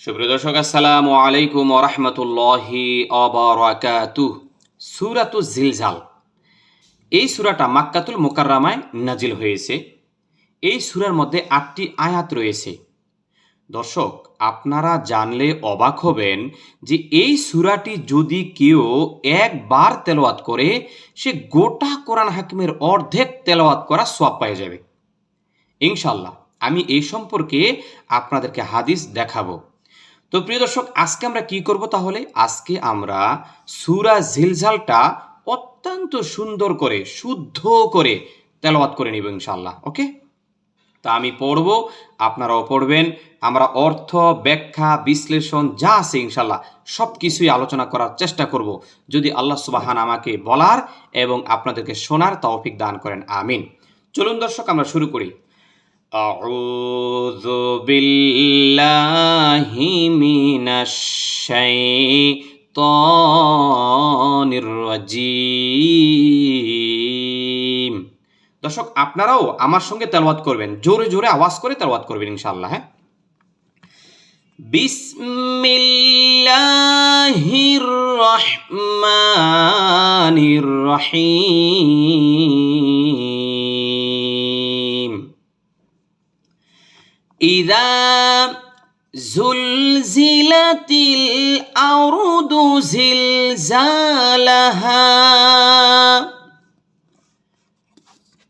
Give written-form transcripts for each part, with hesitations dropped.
সুপ্রিয় দর্শক, আসসালামু আলাইকুম ওয়া রাহমাতুল্লাহি ওয়া বারাকাতুহু। সূরাতুজ জিলজাল, এই সূরাটা মাক্কাতুল মুকাররমায় নাজিল হয়েছে। এই সূরার মধ্যে ৮টি আয়াত রয়েছে। দর্শক, আপনারা জানলে অবাক হবেন যে এই সূরাটি যদি কেউ একবার তেলাওয়াত করে, সে গোটা কোরআন হাকিমের অর্ধেক তেলাওয়াত করা সওয়াব পেয়ে যাবে ইনশাআল্লাহ। আমি এই সম্পর্কে আপনাদেরকে হাদিস দেখাবো। তো প্রিয় দর্শক, আজকে আমরা কি করব তাহলে? আজকে আমরা সূরা জিলজালটা অত্যন্ত সুন্দর করে, শুদ্ধ করে তেলাওয়াত করে নিব ইনশাআল্লাহ। ওকে? তা আমি পড়ব, আপনারাও পড়বেন। আমরা অর্থ, ব্যাখ্যা, বিশ্লেষণ যা আছে ইনশাআল্লাহ সব কিছুই আলোচনা করার চেষ্টা করব, যদি আল্লাহ সুবহান আমাকে বলার এবং আপনাদেরকে শোনার তৌফিক দান করেন। আমিন। চলুন দর্শক, আমরা শুরু করি। أعوذ بالله من الشيطان الرجيم। দর্শক, আপনারাও আমার সঙ্গে তেলাওয়াত করবেন, জোরে জোরে আওয়াজ করে তেলাওয়াত করবেন ইনশাআল্লাহ। হ্যাঁ, বিসমিল্লাহির রহমানির রহিম। إذا زلزلت الأرض زلزالها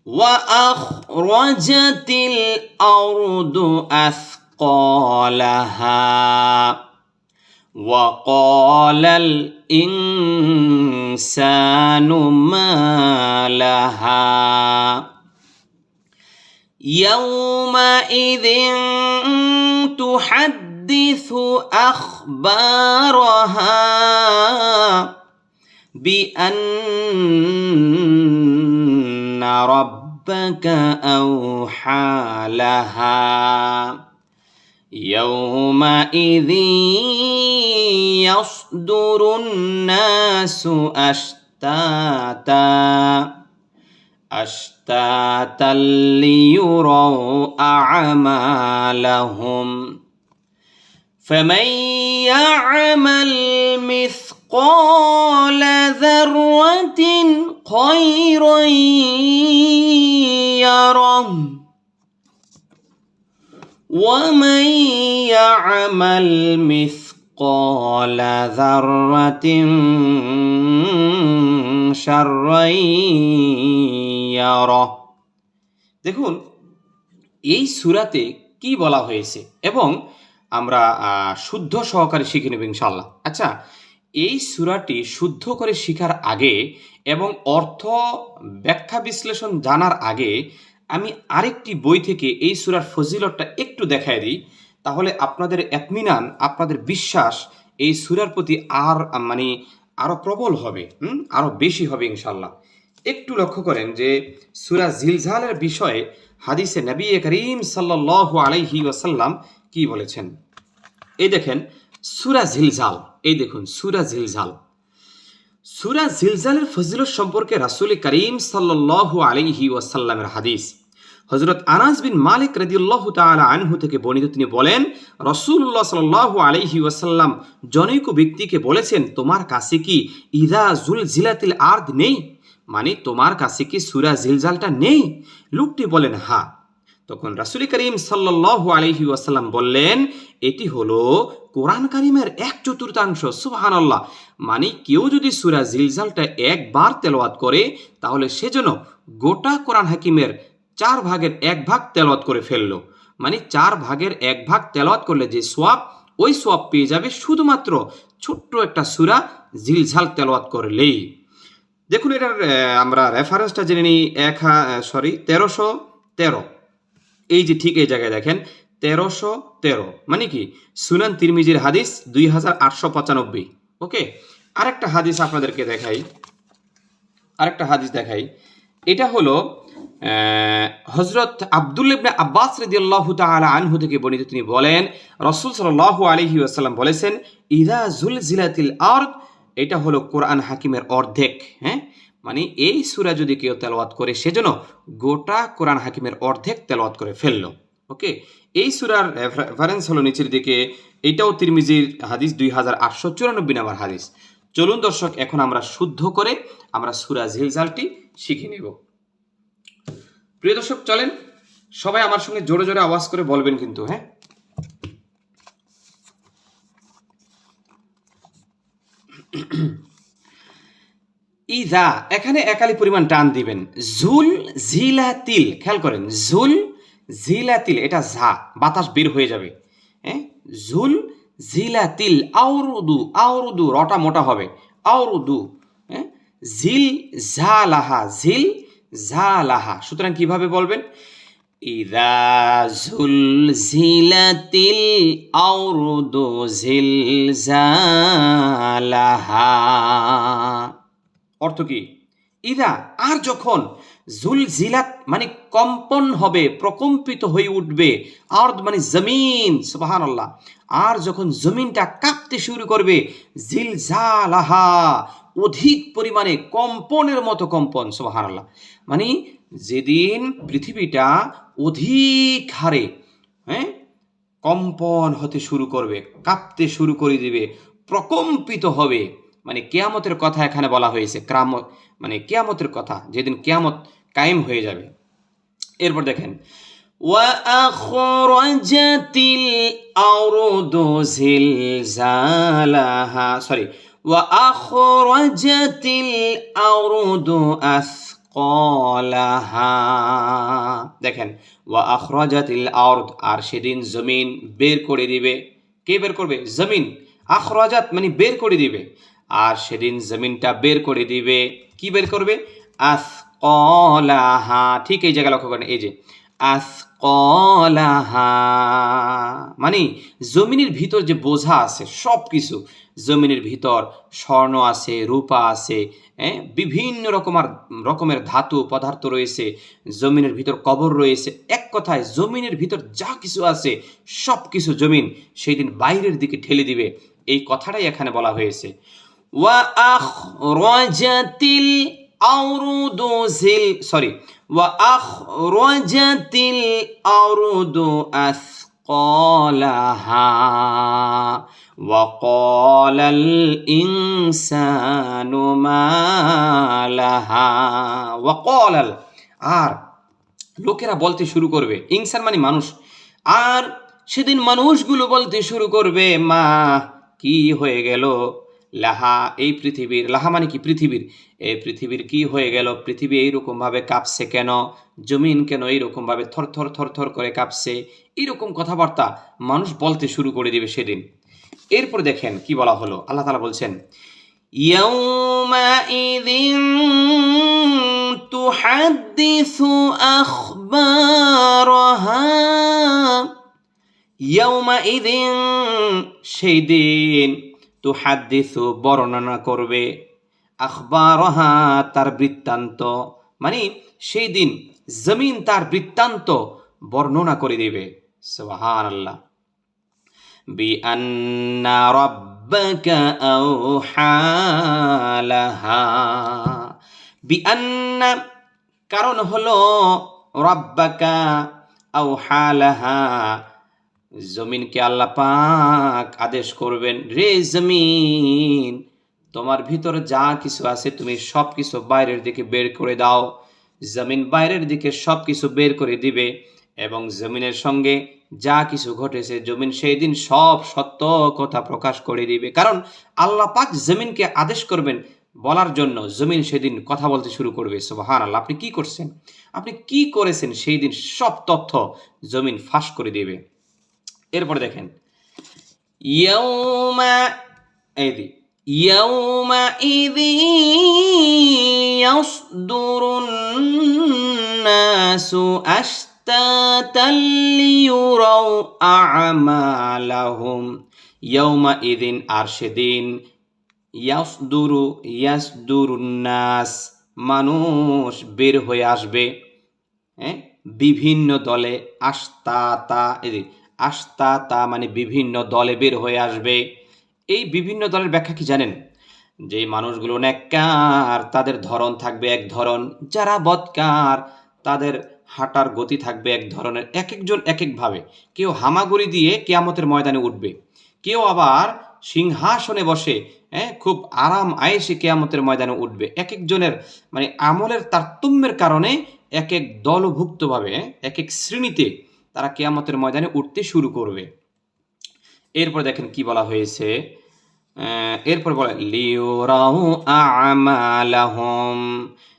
وأخرجت الأرض أثقالها وقال الإنسان ما لها يومئذ تحدث أخبارها بأن ربك أوحى لها يومئذ يصدر الناس أشتاتا ليروا أعمالهم فمن يعمل مثقال ذرة خيرا يره ومن يعمل مثقال ذرة شرا يره। দেখুন, এই সূরাতে কি বলা হয়েছে এবং আমরা শুদ্ধ সহকারে শিখে নেব ইনশাআল্লাহ। আচ্ছা, এই সূরাটি শুদ্ধ করে শিখার আগে এবং অর্থ, ব্যাখ্যা, বিশ্লেষণ জানার আগে আমি আরেকটি বই থেকে এই সূরার ফজিলতটা একটু দেখায় দিই, তাহলে আপনাদের ইতমিনান, আপনাদের বিশ্বাস এই সূরার প্রতি আরো প্রবল হবে, আরো বেশি হবে ইনশাআল্লাহ। একটু লক্ষ্য করেন যে সূরা জিলজালের বিষয়ে হাদিসে নবী করিম সাল্লাল্লাহু আলাইহি ওয়াসাল্লাম কি বলেছেন। এই দেখেন সূরা জিলজাল, এই দেখুন সূরা জিলজাল। সূরা জিলজালের ফজিলত সম্পর্কে রাসূল করিম সাল্লাল্লাহু আলাইহি ওয়াসাল্লামের হাদিস। হযরত আনাস বিন মালিক রাদিয়াল্লাহু তাআলা আনহু থেকে বর্ণিত, তিনি বলেন, রাসূলুল্লাহ সাল্লাল্লাহু আলাইহি ওয়াসাল্লাম জনৈক ব্যক্তিকে বলেছেন, তোমার কাছে কি ইযা জুলজিলাতিল আরদ নেই, মানে তোমার কাছে কি সূরা জিলজালটা নেই? লোকটি বলেন, হ্যাঁ। তখন রাসূল করিম সাল্লাল্লাহু আলাইহি ওয়াসাল্লাম বললেন, এটি হলো কোরআন কারীমের 1/4। সুবহানাল্লাহ। মানে কেউ যদি সূরা জিলজালটা একবার তেলাওয়াত করে, তাহলে সেজন্য গোটা কোরআন হাকিমের 4 ভাগের 1 ভাগ তেলাওয়াত করে ফেললো। মানে 4 ভাগের 1 ভাগ তেলাওয়াত করলে যে সওয়াব, ওই সওয়াব পেয়ে যাবে শুধুমাত্র ছোট্ট একটা সূরা জিলজাল তেলাওয়াত করলেই। দেখুন, এটার আমরা রেফারেন্সটা জেনে নিই। 1313, এই যে ঠিক এই জায়গায় দেখেন 1313, মানে কি সুনান তিরমিজির হাদিস 2895। ওকে, আরেকটা হাদিস আপনাদেরকে দেখাই, এটা হলো হযরত আব্দুল্লাহ ইবনে আব্বাস রাদিয়াল্লাহু তাআলা আনহু থেকে বর্ণিত, তিনি বলেন, রাসূল সাল্লাল্লাহু আলাইহি ওয়াসাল্লাম বলেছেন, ইযা জুলজিলাতিল আরদ, এটা হলো কোরআন হাকিমের অর্ধেক। হ্যাঁ, মানে এই সূরা যদি কেউ তেলাওয়াত করে, সেজন্য গোটা কোরআন হাকিমের অর্ধেক তেলাওয়াত করে ফেললো। ওকে, এই সূরার রেফারেন্স হলো নিচের দিকে, এটাও তিরমিজির হাদিস 2894 নম্বর হাদিস। চলুন দর্শক, এখন আমরা শুদ্ধ করে আমরা সূরা জিলজালটি শিখে নেব। প্রিয় দর্শক, চলেন সবাই আমার সঙ্গে জোরে জোরে আওয়াজ করে বলবেন কিন্তু, হ্যাঁ। ইজা, এখানে একালি পরিমাণ টান দিবেন। ঝুল ঝিলাতিল, খেয়াল করেন, ঝুল ঝিলাতিল, এটা ঝা, বাতাস বের হয়ে যাবে, হ্যাঁ। ঝুল ঝিলাতিল, আউরুদু, আউরুদু রটা মোটা হবে, আউরুদু, হ্যাঁ। ঝিল ঝালাহা, ঝিল ঝালাহা। সুতরাং কিভাবে বলবেন? ইদা ঝুলঝিলাতিল আউরুদু ঝিলঝালাহা। অর্থ কি? ইদা, আর যখন, জুলজিলাত মানে কম্পন হবে, প্রকম্পিত হয়ে উঠবে, আরদ মানে জমিন, সুবহানাল্লাহ, আর যখন জমিনটা কাঁপতে শুরু করবে, জিলজালাহা, অধিক পরিমাণে কম্পনের মতো কম্পন, সুবহানাল্লাহ, মানে যেদিন পৃথিবীটা অধিক হারে, হ্যাঁ, কম্পন হতে শুরু করবে, কাঁপতে শুরু করে দিবে, প্রকম্পিত হবে, মানে কিয়ামতের কথা এখানে বলা হয়েছে, মানে কিয়ামতের কথা, যেদিন কিয়ামত কায়েম হয়ে যাবে। এরপর দেখেন, ওয়াআখরাজাতিল আরদু জিলজালাহা, সরি, ওয়াআখরাজাতিল আরদু আসকালাহা। দেখেন, ওয়াআখরাজাতিল আরদ, আর সেদিন জমিন বের করে দিবে। কে বের করবে? জমিন। আখরাজাত মানে বের করে দিবে, আর সেদিন জমিনটা বের করে দিবে। কি বের করবে? আসকালাহা। ঠিক এই জায়গায় লক্ষ্য করেন, এই যে আসকালাহা, মানে জমিনের ভিতর যে বোঝা আছে সব কিছু, জমিনের ভিতর স্বর্ণ আছে, রূপা আছে, বিভিন্ন রকমের ধাতু পদার্থ রয়েছে, জমিনের ভিতর কবর রয়েছে। এক কথায় জমিনের ভিতর যা কিছু আছে সব কিছু জমিন সেই দিন বাইরের দিকে ঠেলে দিবে, এই কথাটাই এখানে বলা হয়েছে। ওয়াআখরাজাতিল আরদু ওয়াআখরাজাতিল আরদু আসকালাহা ওয়াকালাল ইনসানু মা লাহা। ওয়াকালাল, আর লোকেরা বলতে শুরু করবে, ইনসান মানে মানুষ, আর সেদিন মানুষগুলো বলতে শুরু করবে, মা, কি হয়ে গেল, লাহা, এই পৃথিবীর, লাহা মানে কি? পৃথিবীর, এই পৃথিবীর কি হয়ে গেল, পৃথিবী এইরকম ভাবে কাঁপছে কেন, জমিন কেন এইরকম ভাবে থর থর থর থর করে কাঁপছে, এইরকম কথাবার্তা মানুষ বলতে শুরু করে দিবে সেদিন। এরপর দেখেন কি বলা হলো, আল্লাহ তাআলা বলছেন, ইয়াউমাইযিন তুহাদ্দিসু আখবারাহা। ইয়াউমাইযিন, সেই দিন, তুহাদ্দিসু বর্ণনা করবে, আখবারাহা তার বৃত্তান্ত, মানে সেই দিন জমিন তার বৃত্তান্ত বর্ণনা করে দিবে। সুবহানাল্লাহ। বিআন্না রাব্বাকা আওহা লাহা। বিআন্না, কারণ হলো, রাব্বাকা আওহা লাহা, জমিনকে আল্লাহ পাক আদেশ করবেন, রে জমিন, তোমার ভিতরে যা কিছু আছে তুমি সব কিছু বাইরের দিকে বের করে দাও। জমিন বাইরের দিকে সব কিছু বের করে দিবে, এবং জমিনের সঙ্গে যা কিছু ঘটেছে জমিন সেই দিন সব সত্য কথা প্রকাশ করে দিবে। কারণ আল্লাহ পাক জমিনকে আদেশ করবেন বলার জন্য, জমিন সেদিন কথা বলতে শুরু করবে। সুবহানাল্লাহ, আপনি কি করছেন, আপনি কি করেছেন, সেই দিন সব তথ্য জমিন ফাঁস করে দিবে। এরপর দেখেন, ইয়াউমাইযিন ইয়াসদুরুন নাসু আশতাতাল লিয়ুরাউ আ'মালাহুম। ইয়াউমাইযিন, আর সেদিন, ইয়াসদুরুন নাস, মানুষ বের হয়ে আসবে, বিভিন্ন দলে, আশতাতা মানে বিভিন্ন দলে বের হয়ে আসবে। এই বিভিন্ন দলের ব্যাখ্যা কি জানেন? যে মানুষগুলো নেককার তাদের ধরন থাকবে এক ধরন, যারা বদকার তাদের হাঁটার গতি থাকবে এক ধরনের, এক একজন এক একভাবে। কেউ হামাগুড়ি দিয়ে কিয়ামতের ময়দানে উঠবে, কেউ আবার সিংহাসনে বসে খুব আরাম আয়েসে কিয়ামতের ময়দানে উঠবে। এক একজনের মানে আমলের তারতম্যের কারণে এক এক দলভুক্তভাবে এক এক শ্রেণীতে তারা কিয়ামতের ময়দানে উঠতে শুরু করবে। এরপর দেখেন কি বলা হয়েছে, এরপর বলে লিউরাউ আমালাহুম,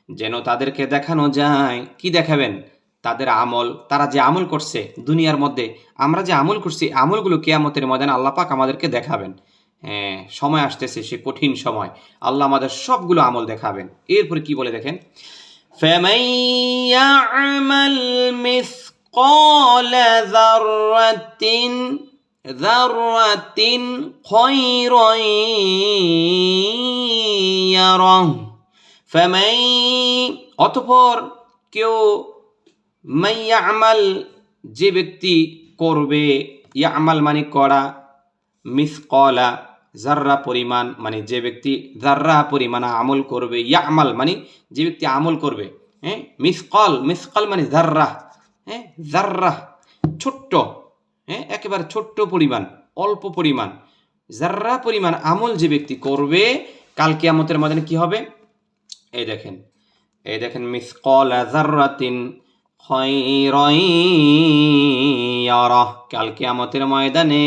যেন তাদেরকে দেখানো যায়। কি দেখাবেন? তাদের আমল, তারা যে আমল করছে দুনিয়ার মধ্যে, আমরা যে আমল করছি আমলগুলো কিয়ামতের ময়দানে আল্লাহ পাক আমাদেরকে দেখাবেন। হ্যাঁ, সময় আসতেছে, সে কঠিন সময়, আল্লাহ আমাদের সবগুলো আমল দেখাবেন। এরপরে কি বলে দেখেন, فَمَن يَعْمَلْ مِثْقَالَ ذَرَّةٍ خَيْرًا يَرَهُ فَمَن, অতঃপর কেউ, মান ইয়ামাল, যে ব্যক্তি করবে, ইয়ামাল মানে করা, মিসকলা জাররা পরিমাণ, মানে যে ব্যক্তি জাররা পরিমাণ আমল করবে, ইয়ামাল মানে যে ব্যক্তি আমল করবে, হ্যাঁ, মিসকল, মিসকল মানে জাররা, হ্যাঁ, জাররা ছোট্ট, হ্যাঁ, একেবারে ছোট্ট পরিমাণ, অল্প পরিমাণ, জাররা পরিমাণ আমল যে ব্যক্তি করবে, কাল কিয়ামতের ময়দানে কি হবে? এই দেখেন মিসকালা যাররাতিন খায়রান ইয়ারাহ, কাল কিয়ামতের ময়দানে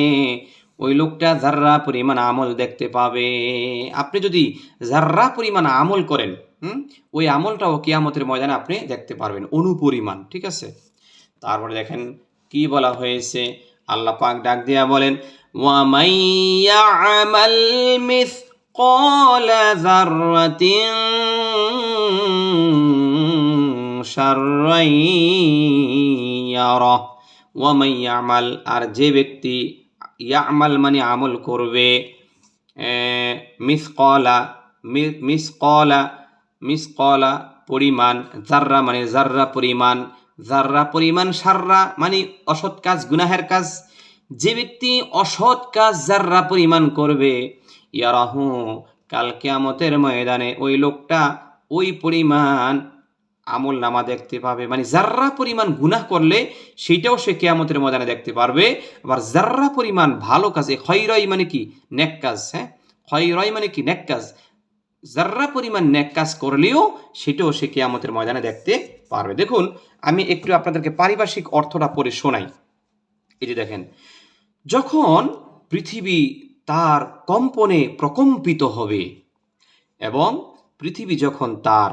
ওই লোকটা জাররা পরিমাণ আমল দেখতে পাবে। আপনি যদি জাররা পরিমাণ আমল করেন, ওই আমলটাও কিয়ামতের ময়দানে আপনি দেখতে পারবেন, অনুপরিমাণ। ঠিক আছে, তারপরে দেখেন কি বলা হয়েছে, আল্লাহ পাক ডাক দিয়া বলেন, ওয়া মান ইয়ামাল মিসকালা যাররাতিন শাররান ইয়ারাহ ওয়া মান ইয়ামাল, আর যে ব্যক্তি ইয়ামাল মানে আমল করবে, মিসকালা পরিমাণ, জাররা মানে জাররা পরিমাণ, শাররা মানে অসৎ কাজ, গুনাহের কাজ, যে ব্যক্তি অসৎ কাজ জাররা পরিমাণ করবে, ইয়ারাহু, কাল কিয়ামতের ময়দানে ওই লোকটা ওই পরিমাণ আমল নামা দেখতে পাবে। মানে জাররা পরিমাণ গুনাহ করলে সেটাও সে কিয়ামতের ময়দানে দেখতে পারবে। আবার জাররা পরিমাণ ভালো কাজে, খয়রাই মানে কি? নেক কাজ, হ্যাঁ, খয়রাই মানে কি? নেক কাজ, জাররা পরিমাণ নেক কাজ করলেও সেটাও সে কিয়ামতের ময়দানে দেখতে পারবে। দেখুন, আমি একটু আপনাদেরকে পারিভাষিক অর্থটা পড়ে শোনাই। এই যে দেখেন, যখন পৃথিবী তার কম্পনে প্রকম্পিত হবে এবং পৃথিবী যখন তার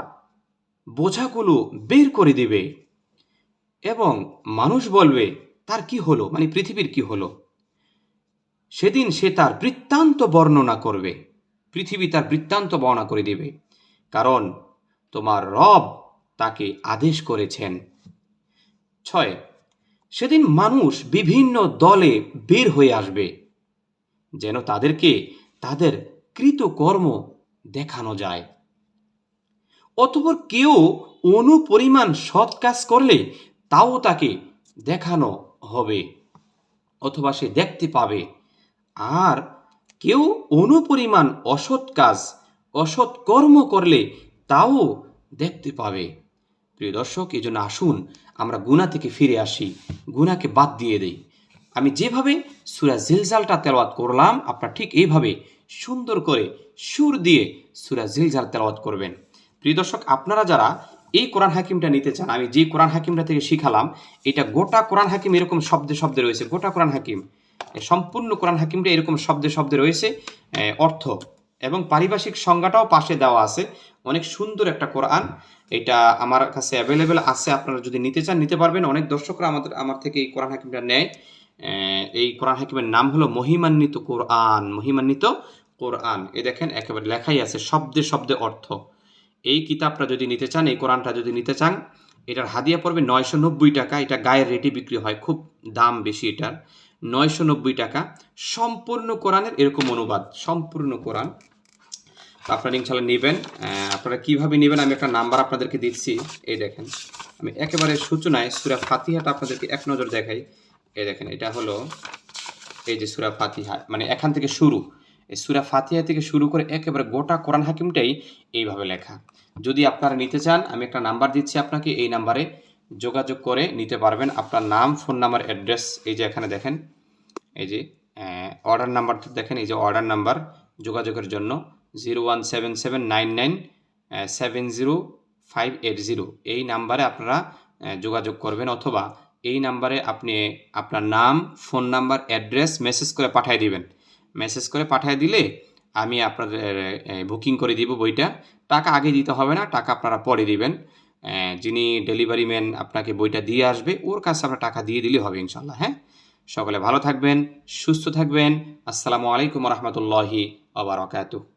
বোঝাগুলো বের করে দেবে এবং মানুষ বলবে তার কি হলো, মানে পৃথিবীর কি হলো, সেদিন সে তার বৃত্তান্ত বর্ণনা করবে, পৃথিবী তার বৃত্তান্ত বর্ণনা করে দেবে, কারণ তোমার রব তাকে আদেশ করেছেন। 6, সেদিন মানুষ বিভিন্ন দলে বের হয়ে আসবে যেন তাদেরকে তাদের কৃতকর্ম দেখানো যায়। অতঃপর কেউ অনুপরিমাণ সৎ কাজ করলে তাও তাকে দেখানো হবে অথবা সে দেখতে পাবে, আর কেউ অনুপরিমাণ অসৎ কাজ, অসৎ কর্ম করলে তাও দেখতে পাবে। প্রিয় দর্শক, এই জন্য আসুন আমরা গুনাহ থেকে ফিরে আসি, গুনাহকে বাদ দিয়ে দেই। আমি যেভাবে সূরা জিলজালটা তেলাওয়াত করলাম, আপনারা ঠিক এইভাবে সুন্দর করে সুর দিয়ে সূরা জিলজাল তেলাওয়াত করবেন। প্রিয় দর্শক, আপনারা যারা এই কোরআন হাকিমটা নিতে চান, আমি যে কোরআন হাকিমটা থেকে শিখালাম, এটা গোটা কোরআন হাকিম এরকম শব্দে শব্দে রয়েছে, গোটা কোরআন হাকিম, সম্পূর্ণ কোরআন হাকিমটা এরকম শব্দে শব্দে রয়েছে, অর্থ এবং পারিভাষিক সংজ্ঞাটাও পাশে দেওয়া আছে। অনেক সুন্দর একটা কোরআন, এটা আমার কাছে অ্যাভেলেবেল আছে, আপনারা যদি নিতে চান নিতে পারবেন। অনেক দর্শকরা আমার থেকে এই কোরআন হাকিমটা নেয়। এই কোরআন হাকিমের নাম হলো মহিমান্বিত কোরআন, মহিমান্বিত কোরআন। এ দেখেন একেবারে লেখাই আছে শব্দে শব্দে অর্থ। এই কিতাবটা যদি নিতে চান, এই কোরআনটা যদি নিতে চান, এটার হাদিয়া পড়বে 990 টাকা। এটা গায়ের রেটে বিক্রি হয়, খুব দাম বেশি এটার, 990 টাকা। সম্পূর্ণ কোরআনের এরকম অনুবাদ, সম্পূর্ণ কোরআন। আপনারা ইনশাআল্লাহ নেবেন। আপনারা কিভাবে নেবেন আমি একটা নাম্বার আপনাদেরকে দিচ্ছি। এই দেখেন, আমি একেবারে সূচনায় সূরা ফাতিহাটা আপনাদেরকে এক নজর দেখাই। এই দেখেন, এটা হলো এই যে সূরা ফাতিহা, মানে এখান থেকে শুরু, এই সূরা ফাতিহা থেকে শুরু করে একেবারে গোটা কোরআন হাকিমটাই এইভাবে লেখা। যদি আপনারা নিতে চান, আমি একটা নাম্বার দিচ্ছি আপনাকে, এই নাম্বারে যোগাযোগ করে নিতে পারবেন। আপনার নাম, ফোন নাম্বার, অ্যাড্রেস, এই যে এখানে দেখেন, এই যে অর্ডার নাম্বারটা দেখেন, এই যে অর্ডার নাম্বার যোগাযোগের জন্য 0177999700580, এই নাম্বারে আপনারা যোগাযোগ করবেন, অথবা এই নাম্বারে আপনি আপনার নাম, ফোন নাম্বার, অ্যাড্রেস মেসেজ করে পাঠিয়ে দিবেন। মেসেজ করে পাঠিয়ে দিলে আমি আপনাদের বুকিং করে দিব বইটা। টাকা আগে দিতে হবে না, টাকা আপনারা পরে দিবেন। যিনি ডেলিভারি ম্যান আপনাকে বইটা দিয়ে আসবে, ওর কাছে আপনার টাকা দিয়ে দিলে হবে ইনশাল্লাহ। হ্যাঁ, সকলে ভালো থাকবেন, সুস্থ থাকবেন। আসসালামু আলাইকুম রহমতুল্লাহি ওয়া বারাকাতুহু।